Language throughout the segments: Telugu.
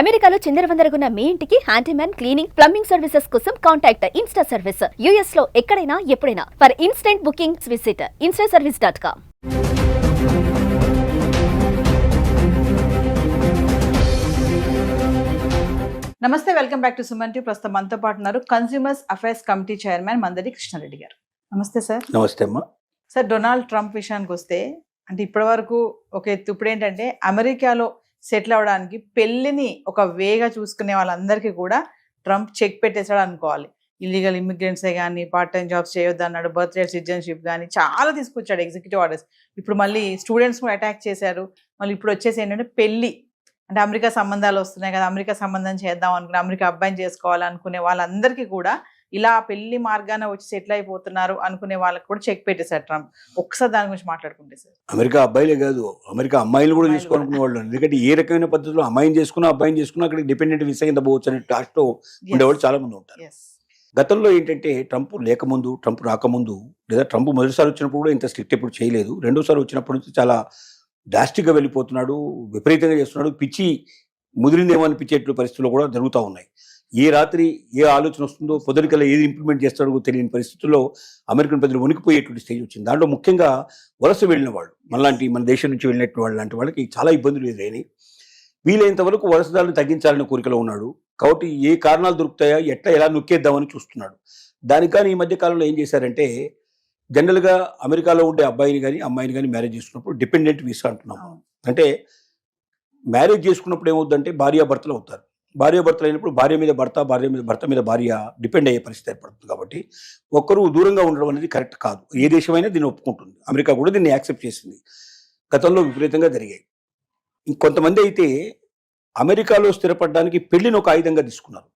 అమెరికాలో చిందరవందరగున్న మీ ఇంటికి హ్యాండీమ్యాన్, క్లీనింగ్, ప్లంబింగ్ సర్వీసెస్ కోసం కాంటాక్ట్ ఇన్స్టా సర్వీస్. యూఎస్ లో ఎక్కడైనా ఎప్పుడైనా. For instant bookings visit instaservice.com. నమస్తే, welcome back to Suman TV. ప్రస్తుతం మనతో పాటు ఉన్నారు consumers affairs committee chairman Mandadi Krishna Reddy గారు. నమస్తే సార్. నమస్తే అమ్మా. సార్, డొనాల్డ్ ట్రంప్ విషయానికి వస్తే అంటే ఇప్పటి వరకు ఒక ఎత్తు, ఇప్పుడు ఏంటంటే అమెరికాలో సెటిల్ అవ్వడానికి పెళ్లిని ఒక వేగా చూసుకునే వాళ్ళందరికీ కూడా ట్రంప్ చెక్ పెట్టేశాడు అనుకోవాలి. ఇల్లీగల్ ఇమిగ్రెంట్సే కానీ, పార్ట్ టైం జాబ్స్ చేయొద్దు అన్నాడు, బర్త్ రేట్ సిటిజన్షిప్ కానీ చాలా తీసుకొచ్చాడు ఎగ్జిక్యూటివ్ ఆర్డర్స్. ఇప్పుడు మళ్ళీ స్టూడెంట్స్ కూడా అటాక్ చేశారు. మళ్ళీ ఇప్పుడు వచ్చేసి ఏంటంటే పెళ్లి అంటే అమెరికా సంబంధాలు వస్తున్నాయి కదా, అమెరికా సంబంధం చేద్దాం అనుకునే, అమెరికా అబ్బాయిని చేసుకోవాలనుకునే వాళ్ళందరికీ కూడా ఇలా పెళ్లి మార్గాన వచ్చి సెటిల్ అయిపోతున్నారు అనుకునే వాళ్ళకి కూడా చెక్ పెట్టేశారు ట్రంప్. ఒకసారి దాని గురించి మాట్లాడుకుంటే సార్. అమెరికా అబ్బాయిలే కాదు, అమెరికా అమ్మాయిలు కూడా తీసుకోవాలనుకునే వాళ్ళు. ఎందుకంటే ఏ రకమైన పద్ధతిలో అమ్మాయిని చేసుకున్నా, అబ్బాయిని చేసుకున్నా అక్కడ డిపెండెంట్ వీసా కింద పోవచ్చు అనే టాస్క్లో ఉండేవాళ్ళు చాలా మంది ఉంటారు. గతంలో ఏంటంటే ట్రంప్ లేకముందు, ట్రంప్ రాకముందు, లేదా ట్రంప్ మొదటిసారి వచ్చినప్పుడు కూడా ఇంత స్ట్రిక్ట్ ఎప్పుడు చేయలేదు. రెండోసారి వచ్చినప్పటి నుంచి చాలా డ్రాస్టిక్గా వెళ్ళిపోతున్నాడు, విపరీతంగా చేస్తున్నాడు. పిచ్చి ముదిరిందేమో అనిపించేట్లు పరిస్థితులు కూడా జరుగుతూ ఉన్నాయి. ఏ రాత్రి ఏ ఆలోచన వస్తుందో, పొద్దునికల్లా ఏది ఇంప్లిమెంట్ చేస్తాడో తెలియని పరిస్థితుల్లో అమెరికన్ ప్రజలు వణికిపోయేటువంటి స్టేజ్ వచ్చింది. దాంట్లో ముఖ్యంగా వలస వెళ్ళిన వాళ్ళు, మన దేశం నుంచి వెళ్ళినట్టు వాళ్ళు లాంటి వాళ్ళకి చాలా ఇబ్బందులు ఎదురైనాయి. వీలైనంత వరకు వలసదారులను తగ్గించాలనే కోరికలో ఉన్నాడు. కాబట్టి ఏ కారణాలు దొరుకుతాయా, ఎలా నొక్కేద్దామని చూస్తున్నాడు. దానికి కానీ ఈ మధ్య కాలంలో ఏం చేశారంటే, జనరల్గా అమెరికాలో ఉండే అబ్బాయిని కానీ అమ్మాయిని కానీ మ్యారేజ్ చేసుకున్నప్పుడు డిపెండెంట్ వీసా అంటున్నాము. అంటే మ్యారేజ్ చేసుకున్నప్పుడు ఏమవుతుందంటే భార్యాభర్తలు అవుతారు. భార్యాభర్తలు అయినప్పుడు భార్య మీద భర్త, భర్త మీద భార్య డిపెండ్ అయ్యే పరిస్థితి ఏర్పడుతుంది. కాబట్టి ఒక్కరు దూరంగా ఉండడం అనేది కరెక్ట్ కాదు. ఏ దేశమైనా దీన్ని ఒప్పుకుంటుంది. అమెరికా కూడా దీన్ని యాక్సెప్ట్ చేసింది. గతంలో విపరీతంగా జరిగాయి. ఇంకొంతమంది అయితే అమెరికాలో స్థిరపడడానికి పెళ్లిని ఒక ఆయుధంగా తీసుకున్నారు.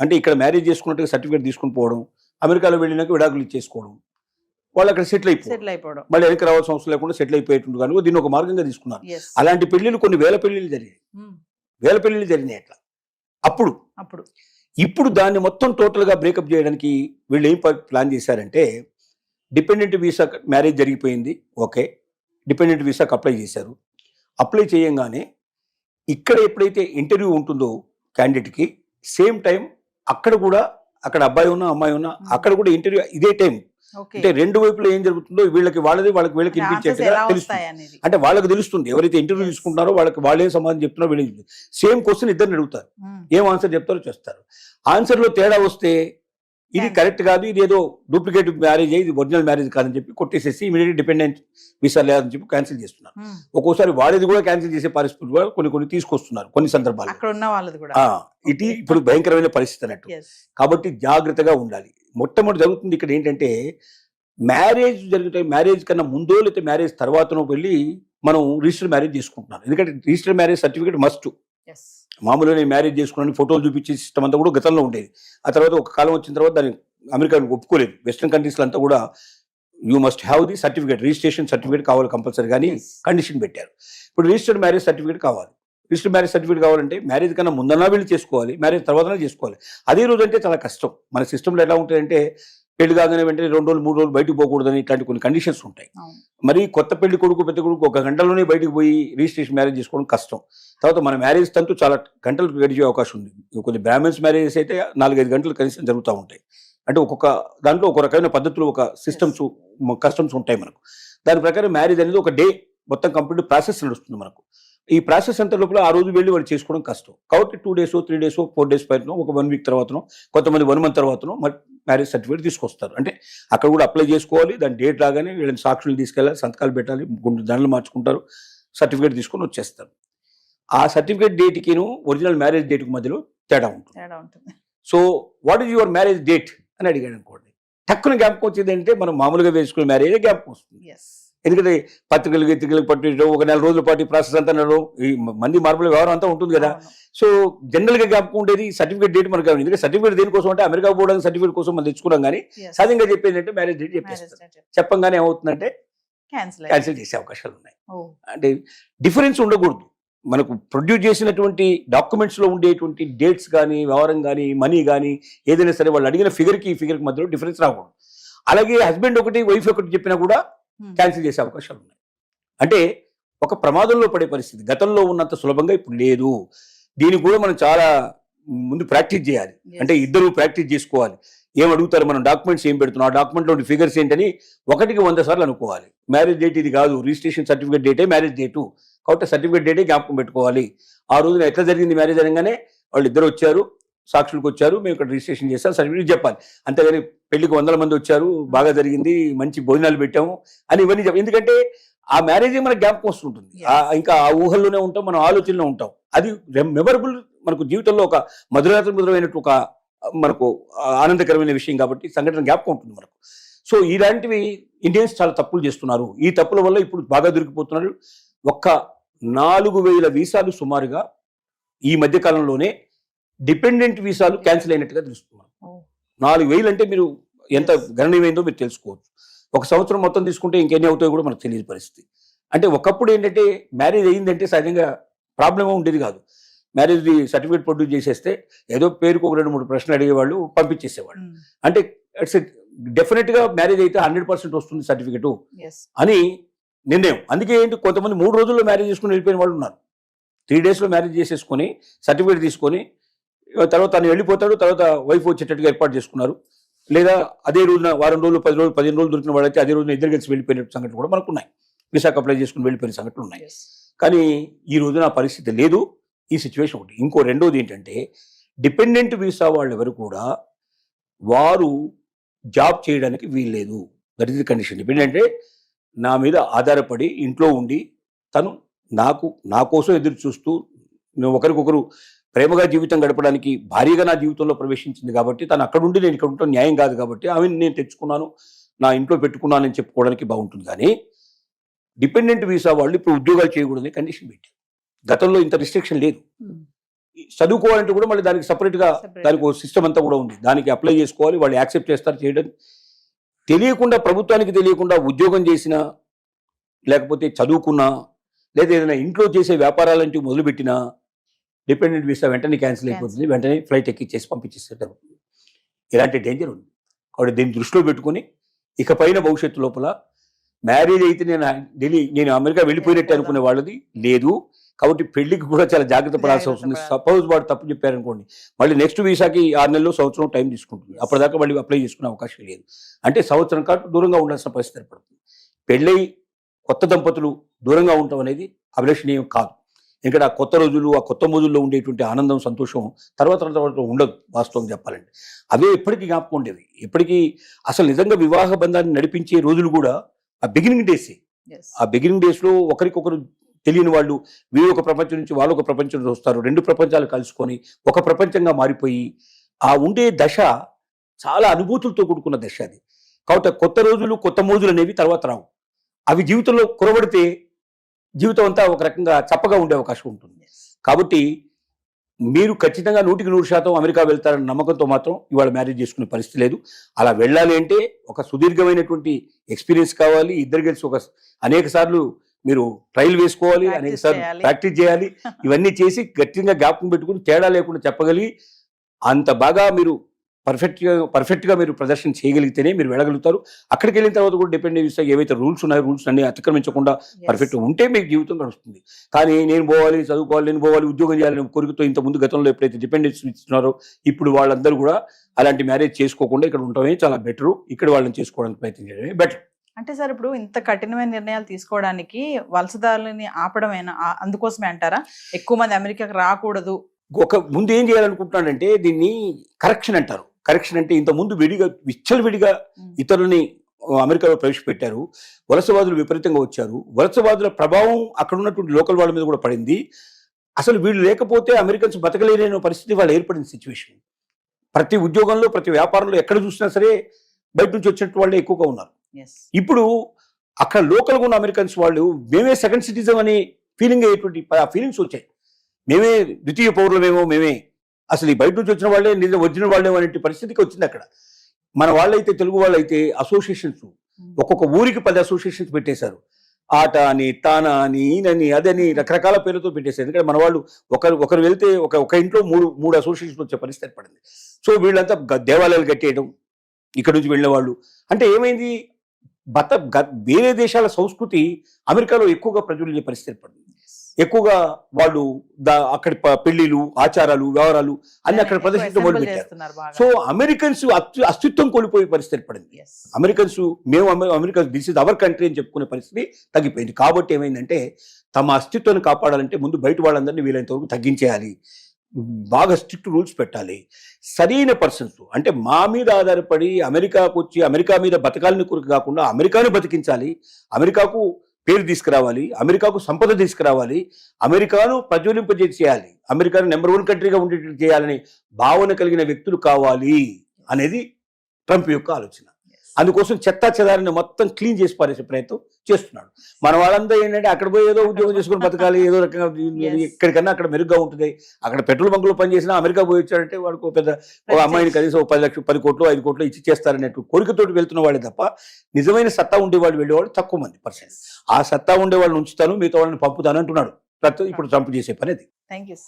అంటే ఇక్కడ మ్యారేజ్ చేసుకున్నట్టుగా సర్టిఫికేట్ తీసుకుని పోవడం, అమెరికాలో వెళ్ళినాక విడాకులు ఇచ్చేసుకోవడం, వాళ్ళు అక్కడ సెటిల్ అయిపోవడం, మళ్ళీ వెనక్కి రావాల్సిన అవసరం లేకుండా సెటిల్ అయిపోయేటువంటి కానీ దీన్ని ఒక మార్గంగా తీసుకున్నారు. అలాంటి పెళ్లిళ్ళు కొన్ని వేల పెళ్లిళ్ళు జరిగినాయి అట్లా. ఇప్పుడు దాన్ని మొత్తం టోటల్గా బ్రేకప్ చేయడానికి వీళ్ళు ఏం ప్లాన్ చేశారంటే, డిపెండెంట్ వీసా మ్యారేజ్ జరిగిపోయింది, ఓకే, డిపెండెంట్ వీసాకి అప్లై చేశారు. అప్లై చేయంగానే ఇక్కడ ఎప్పుడైతే ఇంటర్వ్యూ ఉంటుందో క్యాండిడేట్కి, సేమ్ టైం అక్కడ అబ్బాయి ఉన్నా అమ్మాయి ఉన్నా అక్కడ కూడా ఇంటర్వ్యూ ఇదే టైం. అంటే రెండు వైపులో ఏం జరుగుతుందో వీళ్ళకి వీళ్ళకి వినిపించేట్టుగా తెలుస్తుంది. అంటే వాళ్ళకి తెలుస్తుంది, ఎవరైతే ఇంటర్వ్యూ తీసుకుంటారో వాళ్ళేం సమాధానం చెప్తున్నారో వీళ్ళకి సేమ్ క్వశ్చన్ ఇద్దరిని అడుగుతారు, ఏం ఆన్సర్ చెప్తారో చేస్తారు. ఆన్సర్లో తేడా వస్తే ఇది కరెక్ట్ కాదు, ఇది ఏదో డూప్లికేట్ మ్యారేజ్, ఇది ఒరిజినల్ మ్యారేజ్ కాదని చెప్పి కొట్టేసేసి ఇమీడియట్ డిపెండెంట్ వీసా లేదని చెప్పి క్యాన్సిల్ చేస్తున్నారు. ఒక్కోసారి వాళ్ళది కూడా క్యాన్సిల్ చేసే పరిస్థితులు కూడా కొన్ని తీసుకొస్తున్నారు కొన్ని సందర్భాలు. ఇది ఇప్పుడు భయంకరమైన పరిస్థితి అన్నట్టు. కాబట్టి జాగ్రత్తగా ఉండాలి. మొట్టమొదటి జరుగుతుంది ఇక్కడ ఏంటంటే, మ్యారేజ్ జరుగుతాయి, మ్యారేజ్ కన్నా ముందో లేకపోతే మ్యారేజ్ తర్వాతనో వెళ్ళి మనం రిజిస్టర్ మ్యారేజ్ చేసుకుంటున్నాం. ఎందుకంటే రిజిస్టర్ మ్యారేజ్ సర్టిఫికేట్ మస్ట్. మామూలుగా నేను మ్యారేజ్ చేసుకున్నాను ఫోటోలు చూపించే సిస్టమ్ అంతా కూడా గతంలో ఉండేది. ఆ తర్వాత ఒక కాలం వచ్చిన తర్వాత దాన్ని అమెరికా ఒప్పుకోలేదు. వెస్ట్రన్ కంట్రీస్లో అంతా కూడా you must have the certificate, registration certificate కావాలి కంపల్సరీ, కానీ కండిషన్ పెట్టారు. ఇప్పుడు రిజిస్టర్డ్ మ్యారేజ్ సర్టిఫికేట్ కావాలి. రిజిస్టర్డ్ మ్యారేజ్ సర్టిఫికేట్ కావాలంటే మ్యారేజ్ కన్నా ముందన్నా వీళ్ళు చేసుకోవాలి, మ్యారేజ్ తర్వాతనే చేసుకోవాలి. అదే రోజు అంటే చాలా కష్టం. మన సిస్టంలో ఎలా ఉంటాయంటే, పెళ్లి కాగానే వెంటనే 2 రోజులు 3 రోజులు బయటకు పోకూడదని ఇట్లాంటి కొన్ని కండిషన్స్ ఉంటాయి. మరి కొత్త పెళ్లి కొడుకు పెద్ద కొడుకు 1 గంటలోనే బయటకు పోయి రిజిస్ట్రేషన్ మ్యారేజ్ చేసుకోవడం కష్టం. తర్వాత మన మ్యారేజ్ తంతు చాలా గంటలు గడిచే అవకాశం ఉంది. కొన్ని బ్రాహ్మణ్స్ మ్యారేజెస్ అయితే 4-5 గంటలు కనీసం జరుగుతూ ఉంటాయి. అంటే ఒక్కొక్క దాంట్లో ఒక రకమైన పద్ధతులు, ఒక కస్టమ్స్ ఉంటాయి మనకు. దాని ప్రకారం మ్యారేజ్ అనేది ఒక డే మొత్తం కంప్లీట్ ప్రాసెస్ నడుస్తుంది మనకు. ఈ ప్రాసెస్ అంత లోపల ఆ రోజు వెళ్ళి వాళ్ళు చేసుకోవడం కష్టం. కాబట్టి 2 days 3 days 4 days పైన ఒక 1 week తర్వాతనో, కొంతమంది 1 month తర్వాతనో మరి మ్యారేజ్ సర్టిఫికేట్ తీసుకొస్తారు. అంటే అక్కడ కూడా అప్లై చేసుకోవాలి. దాని డేట్ రాగానే వీళ్ళని సాక్షులు తీసుకెళ్ళాలి, సంతకాలు పెట్టాలి, దండలు మార్చుకుంటారు, సర్టిఫికేట్ తీసుకొని వచ్చేస్తారు. ఆ సర్టిఫికేట్ డేట్కిను ఒరిజినల్ మ్యారేజ్ డేట్కి మధ్యలో తేడా ఉంటుంది. So what is your marriage date అని అడిగాడు అనుకోండి, టక్కున జ్ఞాపకం వచ్చేది ఏంటంటే మనం మామూలుగా వేసుకునే మ్యారేజ్ జ్ఞాపకం వస్తుంది. ఎందుకంటే పత్రికలు పట్టించడం, ఒక 4 రోజుల పాటు ప్రాసెస్ అంతా ఈ మంది మార్పుల వ్యవహారం అంతా ఉంటుంది కదా. సో జనరల్గా జ్ఞాపకం ఉండేది సర్టిఫికేట్ డేట్ మనకు. ఎందుకంటే సర్టిఫికేట్ దేనికోసం అంటే అమెరికా పోవడానికి సర్టిఫికేట్ కోసం మనం తెచ్చుకున్నాం, కానీ సహజంగా చెప్పేది అంటే మ్యారేజ్ డేట్ చెప్పేస్తారు. చెప్పంగానే ఏమవుతుందంటే క్యాన్సిల్ చేసే అవకాశాలు ఉన్నాయి. అంటే డిఫరెన్స్ ఉండకూడదు. మనకు ప్రొడ్యూస్ చేసినటువంటి డాక్యుమెంట్స్లో ఉండేటువంటి డేట్స్ కానీ, వ్యవహారం కానీ, మనీ కానీ ఏదైనా సరే వాళ్ళు అడిగిన ఫిగర్కి ఈ ఫిగర్కి మధ్యలో డిఫరెన్స్ రాకూడదు. అలాగే హస్బెండ్ ఒకటి వైఫ్ ఒకటి చెప్పినా కూడా క్యాన్సిల్ చేసే అవకాశాలు ఉన్నాయి. అంటే ఒక ప్రమాదంలో పడే పరిస్థితి గతంలో ఉన్నంత సులభంగా ఇప్పుడు లేదు. దీనికి కూడా మనం చాలా ముందు ప్రాక్టీస్ చేయాలి. అంటే ఇద్దరు ప్రాక్టీస్ చేసుకోవాలి. ఏం అడుగుతారు, మనం డాక్యుమెంట్స్ ఏం పెడుతున్నాం, ఆ డాక్యుమెంట్లో ఫిగర్స్ ఏంటని 1కి 100 సార్లు అనుకోవాలి. మ్యారేజ్ డేట్ ఇది కాదు, రిజిస్ట్రేషన్ సర్టిఫికేట్ డేటే మ్యారేజ్ డేటు, కాబట్టి సర్టిఫికేట్ డేటే జ్ఞాపకం పెట్టుకోవాలి. ఆ రోజున ఎట్లా జరిగింది మ్యారేజ్ అనగానే వాళ్ళు ఇద్దరు వచ్చారు, సాక్షులకు వచ్చారు, మేము ఇక్కడ రిజిస్ట్రేషన్ చేస్తాం, సర్టిఫికేట్ చెప్పాలి. అంతేగాని పెళ్లికి 100 మంది వచ్చారు, బాగా జరిగింది, మంచి భోజనాలు పెట్టాము అని ఇవన్నీ ఎందుకంటే ఆ మ్యారేజ్ మనకు జ్ఞాపకం వస్తుంటుంది. ఇంకా ఆ ఊహల్లోనే ఉంటాం, మనం ఆలోచనలో ఉంటాం. అది మెమరబుల్, మనకు జీవితంలో ఒక మధురమైనట్టు ఒక మనకు ఆనందకరమైన విషయం కాబట్టి సంఘటన జ్ఞాపకం ఉంటుంది మనకు. సో ఇలాంటివి ఇండియన్స్ చాలా తప్పులు చేస్తున్నారు. ఈ తప్పుల వల్ల ఇప్పుడు బాగా దొరికిపోతున్నారు. ఒక్క 4,000 వీసాలు సుమారుగా ఈ మధ్య కాలంలోనే డిపెండెంట్ వీసాలు క్యాన్సిల్ అయినట్టుగా తెలుస్తున్నారు. 4,000 అంటే మీరు ఎంత గణనీయమైందో మీరు తెలుసుకోవచ్చు. ఒక సంవత్సరం మొత్తం తీసుకుంటే ఇంకెన్ని అవుతాయో కూడా మనకు తెలియని పరిస్థితి. అంటే ఒకప్పుడు ఏంటంటే మ్యారేజ్ అయ్యిందంటే సహజంగా ప్రాబ్లమ్ ఉండేది కాదు. మ్యారేజ్ సర్టిఫికేట్ ప్రొడ్యూస్ చేసేస్తే ఏదో పేరుకు ఒక 2-3 ప్రశ్నలు అడిగేవాళ్ళు, పంపించేసేవాళ్ళు. అంటే ఇట్స్ డెఫినెట్గా మ్యారేజ్ అయితే 100% వస్తుంది సర్టిఫికేటు అని నిర్ణయం. అందుకే ఏంటి, కొంతమంది 3 రోజుల్లో మ్యారేజ్ చేసుకుని వెళ్ళిపోయిన వాళ్ళు ఉన్నారు. 3 డేస్లో మ్యారేజ్ చేసేసుకొని సర్టిఫికేట్ తీసుకొని తర్వాత తను వెళ్ళిపోతాడు, తర్వాత వైఫ్ వచ్చేటట్టుగా ఏర్పాటు చేసుకున్నారు. లేదా అదే రోజున వారం రోజులు, 10 రోజులు, 15 రోజులు దొరికిన వాళ్ళైతే అదే రోజున ఇద్దరు కలిసి వెళ్ళిపోయిన సంఘటనలు కూడా మనకు ఉన్నాయి. విశాఖ అప్లై చేసుకుని వెళ్ళిపోయిన సంఘటనలు ఉన్నాయి. కానీ ఈ రోజున ఆ పరిస్థితి లేదు. ఈ సిచ్యువేషన్ ఒకటి. ఇంకో రెండోది ఏంటంటే, డిపెండెంట్ వీసా వాళ్ళు ఎవరు కూడా వారు జాబ్ చేయడానికి వీల్లేదు. That is the condition. Dependent అంటే నా మీద ఆధారపడి ఇంట్లో ఉండి తను నా కోసం ఎదురు చూస్తూ ఒకరికొకరు ప్రేమగా జీవితం గడపడానికి భారీగా నా జీవితంలో ప్రవేశించింది కాబట్టి తను అక్కడ ఉండి నేను ఇక్కడ ఉంటాను న్యాయం కాదు కాబట్టి ఆమె నేను తెచ్చుకున్నాను, నా ఇంట్లో పెట్టుకున్నానని చెప్పుకోవడానికి బాగుంటుంది. కానీ డిపెండెంట్ వీసా వాళ్ళు ఇప్పుడు ఉద్యోగాలు చేయకూడదని కండిషన్ పెట్టి, గతంలో ఇంత రిస్ట్రిక్షన్ లేదు. చదువుకోవాలంటే కూడా మళ్ళీ దానికి సపరేట్గా దానికి ఒక సిస్టమ్ అంతా కూడా ఉంది. దానికి అప్లై చేసుకోవాలి, వాళ్ళు యాక్సెప్ట్ చేస్తారు చేయడం. తెలియకుండా, ప్రభుత్వానికి తెలియకుండా ఉద్యోగం చేసినా, లేకపోతే చదువుకున్నా, లేదా ఏదైనా ఇంట్లో చేసే వ్యాపారాలంటూ మొదలుపెట్టినా డిపెండెంట్ వీసా వెంటనే క్యాన్సిల్ అయిపోతుంది. వెంటనే ఫ్లైట్ ఎక్కిచ్చేసి పంపించేస్తారు. ఇలాంటి డేంజర్ ఉంది. కాబట్టి దీన్ని దృష్టిలో పెట్టుకుని ఇకపైన భవిష్యత్తు లోపల మ్యారేజ్ అయితే నేను అమెరికా వెళ్ళిపోయినట్టు అనుకునే వాళ్ళది లేదు. కాబట్టి పెళ్లికి కూడా చాలా జాగ్రత్త పడాల్సి వస్తుంది. సపోజ్ వాడు తప్పు చెప్పారనుకోండి, మళ్ళీ నెక్స్ట్ వీసాకి 6 నెలలు, సంవత్సరం టైం తీసుకుంటుంది. అప్పటిదాకా మళ్ళీ అప్లై చేసుకునే అవకాశం లేదు. అంటే సంవత్సరం కాదు దూరంగా ఉండాల్సిన పరిస్థితి ఏర్పడుతుంది. పెళ్ళై కొత్త దంపతులు దూరంగా ఉండటం అనేది అభిలషణీయం కాదు. ఎందుకంటే ఆ కొత్త రోజులు, ఆ కొత్త మోజుల్లో ఉండేటువంటి ఆనందం, సంతోషం తర్వాత ఉండదు. వాస్తవం చెప్పాలంటే అవే ఎప్పటికీ జ్ఞాపకం ఉండేవి. ఎప్పటికీ అసలు నిజంగా వివాహ బంధాన్ని నడిపించే రోజులు కూడా ఆ బిగినింగ్ డేసే. ఆ బిగినింగ్ డేస్లో ఒకరికొకరు తెలియని వాళ్ళు, వీరు ఒక ప్రపంచం నుంచి వాళ్ళు ఒక ప్రపంచం నుంచి వస్తారు. 2 ప్రపంచాలు కలుసుకొని ఒక ప్రపంచంగా మారిపోయి ఆ ఉండే దశ చాలా అనుభూతులతో కూడుకున్న దశ అది. కాబట్టి కొత్త రోజులు, కొత్త మోజులు అనేవి తర్వాత రావు. అవి జీవితంలో కురబడితే జీవితం అంతా ఒక రకంగా చప్పగా ఉండే అవకాశం ఉంటుంది. కాబట్టి మీరు ఖచ్చితంగా 100% అమెరికా వెళ్తారన్న నమ్మకంతో మాత్రం ఇవాళ మ్యారేజ్ చేసుకునే పరిస్థితి లేదు. అలా వెళ్ళాలి అంటే ఒక సుదీర్ఘమైనటువంటి ఎక్స్పీరియన్స్ కావాలి. ఇద్దరు కలిసి అనేక సార్లు మీరు ట్రయల్ వేసుకోవాలి, అనేక సార్లు ప్రాక్టీస్ చేయాలి. ఇవన్నీ చేసి గట్టిగా జ్ఞాపకం పెట్టుకుని తేడా లేకుండా చెప్పగలిగి అంత బాగా మీరు పర్ఫెక్ట్గా మీరు ప్రదర్శన చేయగలిగితేనే మీరు వెళ్ళగలుగుతారు. అక్కడికి వెళ్ళిన తర్వాత కూడా డిపెండెంట్ వీసా ఏవైతే రూల్స్ ఉన్నాయో రూల్స్ అన్ని అతిక్రమించకుండా పర్ఫెక్ట్గా ఉంటే మీకు జీవితం గడుస్తుంది. కానీ నేను పోవాలి, చదువుకోవాలి, నేను పోవాలి, ఉద్యోగం చేయాలని కోరికతో ఇంతకుముందు గతంలో ఎప్పుడైతే డిపెండెన్స్ ఇస్తున్నారో ఇప్పుడు వాళ్ళందరూ కూడా అలాంటి మ్యారేజ్ చేసుకోకుండా ఇక్కడ ఉండటమే చాలా బెటరు. ఇక్కడ వాళ్ళని చేసుకోవడానికి ప్రయత్నం చేయడమే బెటర్. అంటే సార్ ఇప్పుడు ఇంత కఠినమైన నిర్ణయాలు తీసుకోవడానికి వలసదారులని ఆపడమేనా, అందుకోసమే అంటారా ఎక్కువ మంది అమెరికాకి రాకూడదు? ముందు ఏం చేయాలనుకుంటున్నాడంటే దీన్ని కరెక్షన్ అంటారు. కరెక్షన్ అంటే ఇంత ముందు విచ్చలవిడిగా ఇతరులని అమెరికాలో ప్రవేశపెట్టారు. వలసవాదులు విపరీతంగా వచ్చారు. వలసవాదుల ప్రభావం అక్కడ ఉన్నటువంటి లోకల్ వాళ్ళ మీద కూడా పడింది. అసలు వీళ్ళు లేకపోతే అమెరికన్స్ బతకలేని పరిస్థితి వాళ్ళు ఏర్పడిన సిచ్యువేషన్. ప్రతి ఉద్యోగంలో, ప్రతి వ్యాపారంలో ఎక్కడ చూసినా సరే బయట నుంచి వచ్చినట్టు వాళ్ళే ఎక్కువగా ఉన్నారు. ఇప్పుడు అక్కడ లోకల్గా ఉన్న అమెరికన్స్ వాళ్ళు మేమే సెకండ్ సిటిజన్ అని ఫీలింగ్ అయ్యేటువంటి ఫీలింగ్స్ వచ్చాయి. మేమే ద్వితీయ పౌరులమేమో, మేమే అసలు ఈ బయట నుంచి వచ్చిన వాళ్ళే నిజం ఒరిజినల్ వాళ్ళేమో అనే పరిస్థితికి వచ్చింది అక్కడ. మన వాళ్ళైతే, తెలుగు వాళ్ళైతే అసోసియేషన్స్, ఒక్కొక్క ఊరికి 10 అసోసియేషన్స్ పెట్టేశారు. ఆట అని, తానా అని, ఈయనని, అదని రకరకాల పేర్లతో పెట్టేశారు. ఎందుకంటే మన వాళ్ళు ఒకరు వెళ్తే ఒక ఇంట్లో మూడు అసోసియేషన్స్ వచ్చే పరిస్థితి ఏర్పడింది. సో వీళ్ళంతా దేవాలయాలు కట్టేయడం, ఇక్కడ నుంచి వెళ్ళిన వాళ్ళు. అంటే ఏమైంది, వేరే దేశాల సంస్కృతి అమెరికాలో ఎక్కువగా ప్రజ్వలించే పరిస్థితి ఏర్పడింది. ఎక్కువగా వాళ్ళు అక్కడి పెళ్లిలు, ఆచారాలు, వ్యవహారాలు అన్ని అక్కడ ప్రదర్శించడం Assemble మొదలుపెట్టారు. చేస్తున్నారు బాగా. సో అమెరికన్స్ అస్తిత్వం కోల్పోయే పరిస్థితి ఏర్పడింది. Yes. Americans America this is our country అని చెప్పుకునే పరిస్థితి తగ్గిపోయింది. కాబట్టి ఏమైందంటే తమ అస్తిత్వాన్ని కాపాడాలంటే ముందు బయట వాళ్ళందరినీ వీలైనంత వరకు తగ్గించేయాలి, బాగా స్ట్రిక్ట్ రూల్స్ పెట్టాలి. సరైన పర్సన్స్ అంటే మా మీద ఆధారపడి అమెరికాకు వచ్చి అమెరికా మీద బతకాలని కొరకు కాకుండా అమెరికాను బతికించాలి, అమెరికాకు పేరు తీసుకురావాలి, అమెరికాకు సంపద తీసుకురావాలి, అమెరికాను ప్రజ్వలింపజేయాలి, అమెరికాను నెంబర్ 1 కంట్రీగా ఉండేటట్టు చేయాలని భావన కలిగిన వ్యక్తులు కావాలి అనేది ట్రంప్ యొక్క ఆలోచన. అందుకోసం చెత్తా చెదారాన్ని మొత్తం క్లీన్ చేసి పారేసే ప్రయత్నం చేస్తున్నాడు. మన వాళ్ళంతా ఏంటంటే అక్కడ పోయి ఏదో ఉద్యోగం చేసుకుని బతకాలి, ఏదో రకంగా ఎక్కడికన్నా అక్కడ మెరుగ్గా ఉంటుంది. అక్కడ పెట్రోల్ బంకులో పనిచేసినా అమెరికా పోయి వచ్చాడంటే వాడికి ఒక అమ్మాయిని కనీసం 10 లక్షలు 10 కోట్లు 5 కోట్లు ఇచ్చి చేస్తారనేట్టు కోరికతోటి వెళ్తున్న వాడే తప్ప నిజమైన సత్తా ఉండేవాళ్ళు వెళ్ళేవాళ్ళు తక్కువ మంది పర్సెంట్. ఆ సత్తా ఉండే వాళ్ళని ఉంచుతాను, మిగతా వాళ్ళని పంపుతాను అంటున్నాడు ఇప్పుడు ట్రంప్ చేసే పని అది. Thank you.